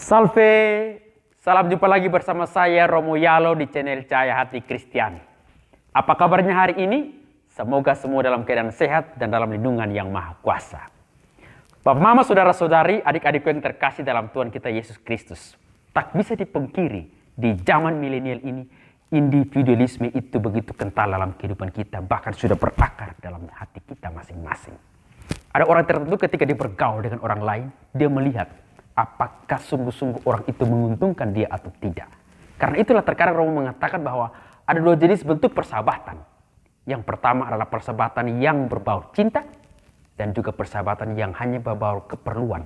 Salve, salam jumpa lagi bersama saya Romo Yalo di channel Cahaya Hati Kristiani. Apa kabarnya hari ini? Semoga semua dalam keadaan sehat dan dalam lindungan yang maha kuasa. Bapak, mama, saudara-saudari, adik-adikku yang terkasih dalam Tuhan kita Yesus Kristus. Tak bisa dipungkiri, di zaman milenial ini, individualisme itu begitu kental dalam kehidupan kita, bahkan sudah berakar dalam hati kita masing-masing. Ada orang tertentu ketika dia bergaul dengan orang lain, dia melihat apakah sungguh-sungguh orang itu menguntungkan dia atau tidak. Karena itulah terkadang Romo mengatakan bahwa ada dua jenis bentuk persahabatan. Yang pertama adalah persahabatan yang berbau cinta dan juga persahabatan yang hanya berbau keperluan.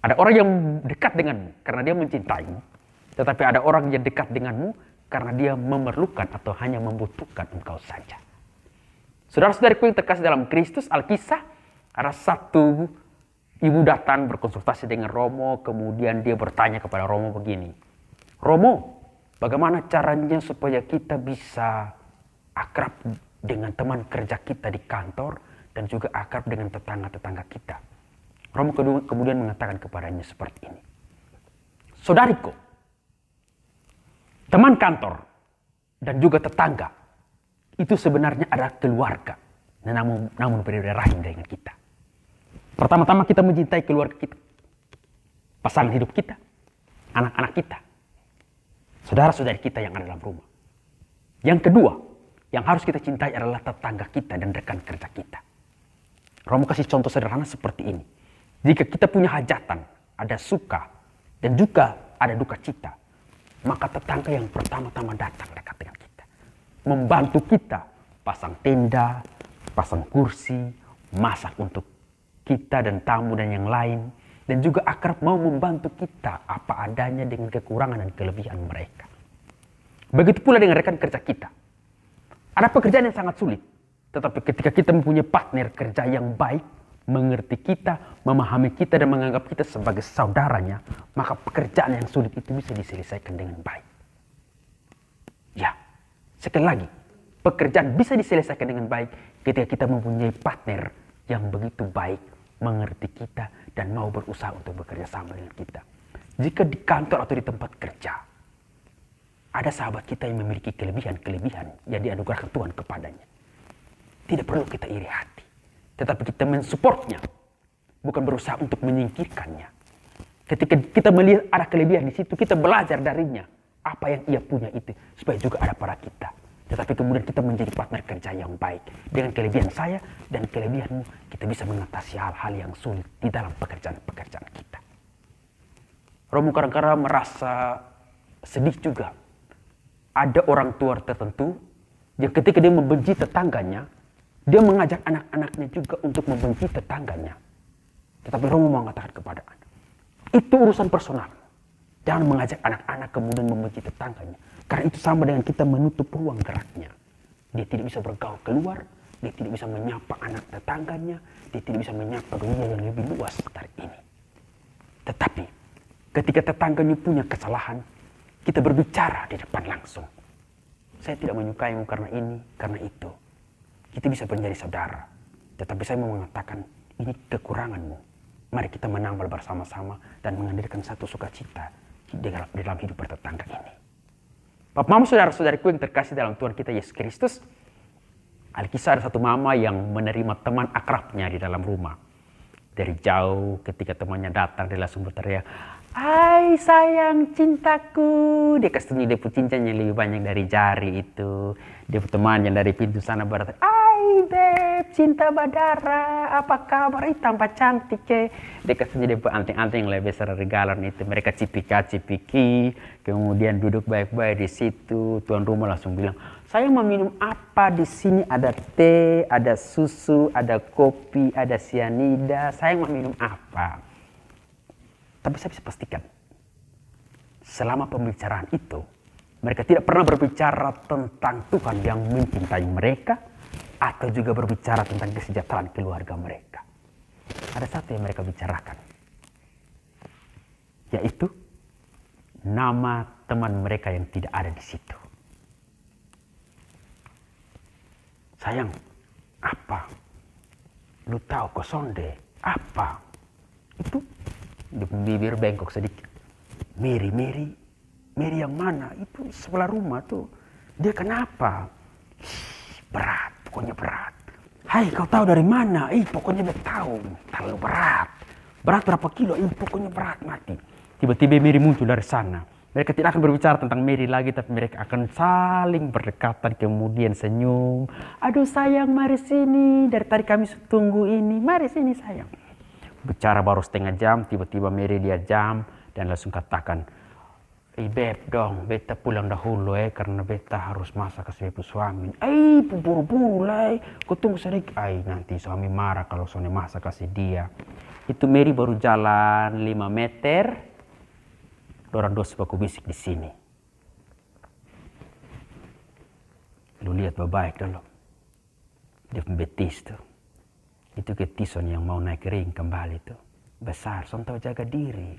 Ada orang yang dekat denganmu karena dia mencintaimu, tetapi ada orang yang dekat denganmu karena dia memerlukan atau hanya membutuhkan engkau saja. Saudara-saudariku yang terkasih dalam Kristus, Alkisah, ada satu ibu datang berkonsultasi dengan Romo, kemudian dia bertanya kepada Romo begini, Romo, bagaimana caranya supaya kita bisa akrab dengan teman kerja kita di kantor dan juga akrab dengan tetangga-tetangga kita? Romo kemudian mengatakan kepadanya seperti ini, saudariku, teman kantor dan juga tetangga itu sebenarnya adalah keluarga, namun berbeda rahim dengan kita. Pertama-tama kita mencintai keluarga kita, pasangan hidup kita, anak-anak kita, saudara-saudari kita yang ada dalam rumah. Yang kedua, yang harus kita cintai adalah tetangga kita dan rekan kerja kita. Romo kasih contoh sederhana seperti ini. Jika kita punya hajatan, ada suka, dan juga ada duka cita, maka tetangga yang pertama-tama datang dekat dengan kita, membantu kita, pasang tenda, pasang kursi, masak untuk kita dan tamu dan yang lain, dan juga akrab mau membantu kita apa adanya dengan kekurangan dan kelebihan mereka. Begitu pula dengan rekan kerja kita. Ada pekerjaan yang sangat sulit, tetapi ketika kita mempunyai partner kerja yang baik, mengerti kita, memahami kita dan menganggap kita sebagai saudaranya, maka pekerjaan yang sulit itu bisa diselesaikan dengan baik. Ya, sekali lagi, pekerjaan bisa diselesaikan dengan baik ketika kita mempunyai partner yang begitu baik, mengerti kita dan mau berusaha untuk bekerja sama dengan kita. Jika di kantor atau di tempat kerja ada sahabat kita yang memiliki kelebihan-kelebihan yang dianugerahkan Tuhan kepadanya, tidak perlu kita iri hati, tetapi kita mensupportnya, bukan berusaha untuk menyingkirkannya. Ketika kita melihat ada kelebihan di situ, kita belajar darinya apa yang ia punya itu supaya juga ada pada kita. Tetapi kemudian kita menjadi partner kerja yang baik. Dengan kelebihan saya dan kelebihanmu, kita bisa mengatasi hal-hal yang sulit di dalam pekerjaan-pekerjaan kita. Romo kadang-kadang merasa sedih juga. Ada orang tua tertentu yang ketika dia membenci tetangganya, dia mengajak anak-anaknya juga untuk membenci tetangganya. Tetapi Romo mengatakan kepada anak, itu urusan personal. Jangan mengajak anak-anak kemudian membenci tetangganya. Karena itu sama dengan kita menutup ruang geraknya. Dia tidak bisa bergaul keluar, dia tidak bisa menyapa anak tetangganya, dia tidak bisa menyapa dunia yang lebih luas dari ini. Tetapi ketika tetangganya punya kesalahan, kita berbicara di depan langsung. Saya tidak menyukaimu karena ini, karena itu. Kita bisa menjadi saudara. Tetapi saya mau mengatakan, ini kekuranganmu. Mari kita menambal bersama-sama dan menghadirkan satu sukacita di dalam hidup bertetangga ini. Bapak, mama, saudara-saudariku yang terkasih dalam Tuhan kita Yesus Kristus, Alkisah ada satu mama yang menerima teman akrabnya di dalam rumah. Dari jauh ketika temannya datang, dia langsung berteriak, "Hai sayang cintaku." Dia kasih tunjuk dia punya cincin yang lebih banyak dari jari itu. Dia punya teman yang dari pintu sana berkata, "Hai beb, cinta badara, apa kabar? Ih, tampak cantik ya." Dia kasih tunjuk dia punya anting-anting yang lebih besar dari galon itu. Mereka cipika-cipiki, kemudian duduk baik-baik di situ. Tuan rumah langsung bilang, "Saya mau minum apa? Di sini ada teh, ada susu, ada kopi, ada sianida. Saya mau minum apa?" Tapi saya bisa pastikan, selama pembicaraan itu, mereka tidak pernah berbicara tentang Tuhan yang mencintai mereka, atau juga berbicara tentang kesejahteraan keluarga mereka. Ada satu yang mereka bicarakan, yaitu nama teman mereka yang tidak ada di situ. "Sayang, apa? Lu tahu kosonde? Apa?" Itu di bibir bengkok sedikit. Mary yang mana? Itu sebelah rumah tuh. Dia kenapa? Berat, pokoknya berat. Hai, kau tahu dari mana? Pokoknya dia tahu. Terlalu berat. Berat berapa kilo? Pokoknya berat, mati. Tiba-tiba Mary muncul dari sana. Mereka tidak akan berbicara tentang Mary lagi, tapi mereka akan saling berdekatan, kemudian senyum. Aduh sayang, mari sini. Dari tadi kami tunggu ini. Mari sini sayang. Bicara baru setengah jam, tiba-tiba Mary lihat jam dan langsung katakan, beb dong, beta pulang dahulu karena beta harus masak ke suami. Buru-buru lah, kau tunggu sedikit. Nanti suami marah kalau suami masak kasih dia. Itu Mary baru jalan 5 meter. Orang dos baku bisik di sini. Lu lihat baik dulu. Dia betis tuh. Itu ketison yang mau naik ring kembali tuh. Besar, son tahu jaga diri.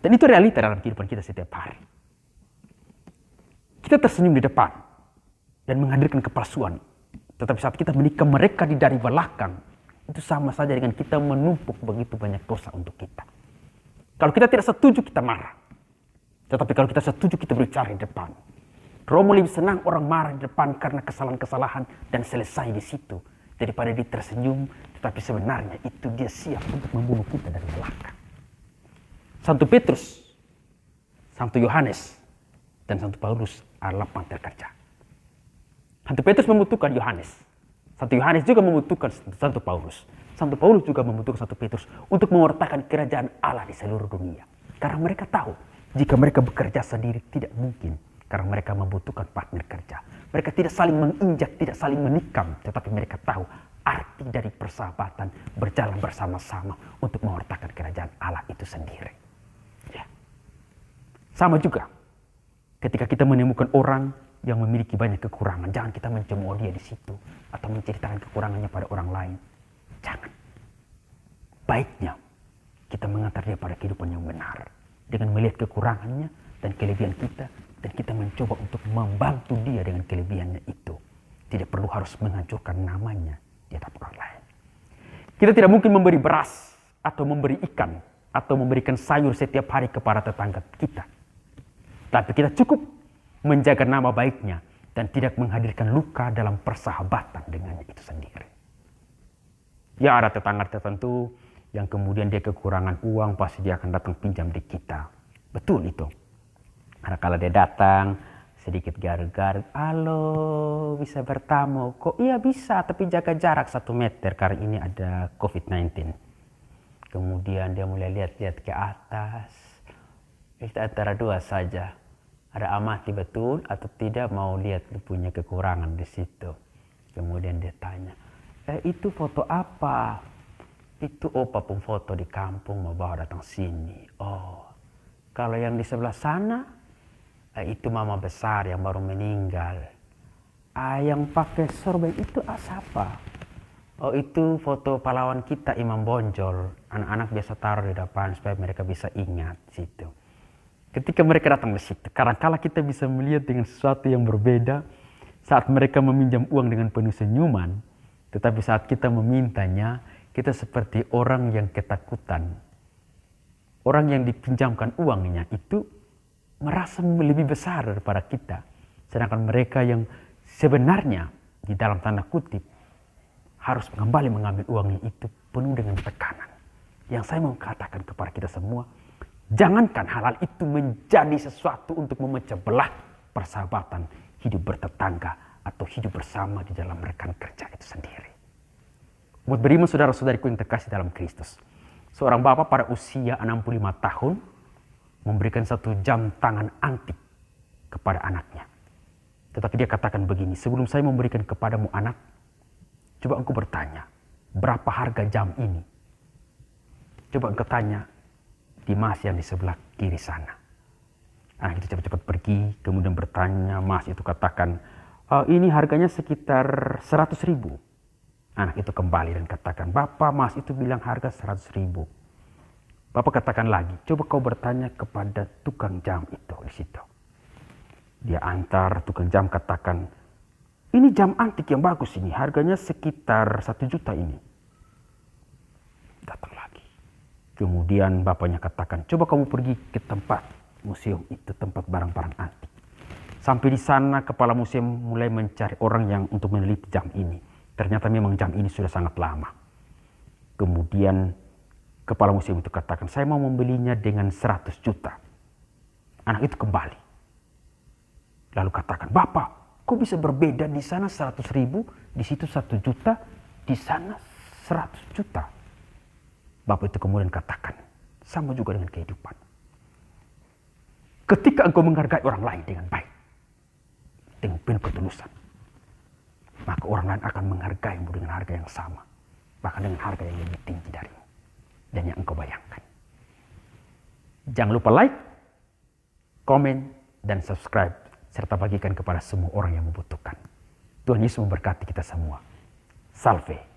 Dan itu realita dalam kehidupan kita setiap hari. Kita tersenyum di depan dan menghadirkan kepalsuan. Tetapi saat kita menikah mereka dari belakang, itu sama saja dengan kita menumpuk begitu banyak dosa untuk kita. Kalau kita tidak setuju, kita marah. Tetapi kalau kita setuju, kita berbicara di depan. Romo lebih senang orang marah di depan karena kesalahan-kesalahan dan selesai di situ. Daripada dia tersenyum, tetapi sebenarnya itu dia siap untuk membunuh kita dari belakang. Santo Petrus, Santo Yohanes, dan Santo Paulus adalah partner kerja. Santo Petrus membutuhkan Yohanes. Santo Yohanes juga membutuhkan Santo Paulus. Santo Paulus juga membutuhkan Santo Petrus untuk mewartakan kerajaan Allah di seluruh dunia. Karena mereka tahu, jika mereka bekerja sendiri tidak mungkin. Karena mereka membutuhkan partner kerja. Mereka tidak saling menginjak, tidak saling menikam. Tetapi mereka tahu arti dari persahabatan berjalan bersama-sama untuk mewartakan kerajaan Allah itu sendiri. Ya. Sama juga, ketika kita menemukan orang yang memiliki banyak kekurangan, jangan kita mencemooh dia di situ. Atau menceritakan kekurangannya pada orang lain. Jangan. Baiknya kita mengantar dia pada kehidupan yang benar. Dengan melihat kekurangannya dan kelebihan kita. Dan kita mencoba untuk membantu dia dengan kelebihannya itu. Tidak perlu harus menghancurkan namanya di hadapan orang lain. Kita tidak mungkin memberi beras atau memberi ikan atau memberikan sayur setiap hari kepada tetangga kita. Tapi kita cukup menjaga nama baiknya dan tidak menghadirkan luka dalam persahabatan dengannya itu sendiri. Ya ada tetangga tertentu yang kemudian dia kekurangan uang, pasti dia akan datang pinjam di kita. Betul itu. Karena kalau dia datang sedikit garuk-garuk, halo bisa bertamu? Kok iya bisa, tapi jaga jarak 1 meter karena ini ada COVID-19. Kemudian dia mulai lihat-lihat ke atas. Itu antara dua saja. Ada amati betul atau tidak mau lihat lu punya kekurangan di situ. Kemudian dia tanya, itu foto apa? Itu opa pun foto di kampung mau bawa datang sini. Oh, kalau yang di sebelah sana, itu mama besar yang baru meninggal. Yang pakai sorban itu siapa? Oh, itu foto pahlawan kita Imam Bonjol. Anak-anak biasa taruh di depan supaya mereka bisa ingat situ. Ketika mereka datang di situ, kadang-kala kita bisa melihat dengan sesuatu yang berbeda saat mereka meminjam uang dengan penuh senyuman. Tetapi saat kita memintanya, kita seperti orang yang ketakutan. Orang yang dipinjamkan uangnya itu merasa lebih besar daripada kita. Sedangkan mereka yang sebenarnya di dalam tanda kutip harus kembali mengambil uangnya itu penuh dengan tekanan. Yang saya mau katakan kepada kita semua, jangankan hal-hal itu menjadi sesuatu untuk memecah belah persahabatan, hidup bertetangga, atau hidup bersama di dalam rekan kerja itu sendiri. Buat beriman saudara-saudariku yang terkasih dalam Kristus. Seorang bapak pada usia 65 tahun memberikan 1 jam tangan antik kepada anaknya. Tetapi dia katakan begini, sebelum saya memberikan kepadamu anak, coba engkau bertanya, berapa harga jam ini? Coba engkau tanya di mas yang di sebelah kiri sana. Anak itu cepat-cepat pergi, kemudian bertanya, mas itu katakan, ini harganya sekitar 100.000. Anak itu kembali dan katakan, bapak mas itu bilang harga 100.000. Bapak katakan lagi, coba kau bertanya kepada tukang jam itu di situ. Dia antar tukang jam katakan, ini jam antik yang bagus ini, harganya sekitar 1 juta ini. Datang lagi. Kemudian bapaknya katakan, coba kamu pergi ke tempat museum itu, tempat barang-barang antik. Sampai di sana kepala museum mulai mencari orang yang untuk meneliti jam ini. Ternyata memang jam ini sudah sangat lama. Kemudian kepala museum itu katakan, saya mau membelinya dengan 100 juta. Anak itu kembali. Lalu katakan, Bapak, kok bisa berbeda di sana 100 ribu, di situ 1 juta, di sana 100 juta. Bapak itu kemudian katakan, sama juga dengan kehidupan. Ketika engkau menghargai orang lain dengan baik, dengan penuh ketulusan, maka orang lain akan menghargaimu dengan harga yang sama, bahkan dengan harga yang lebih tinggi darimu dan yang engkau bayangkan. Jangan lupa like, komen, dan subscribe, serta bagikan kepada semua orang yang membutuhkan. Tuhan Yesus memberkati kita semua. Salve.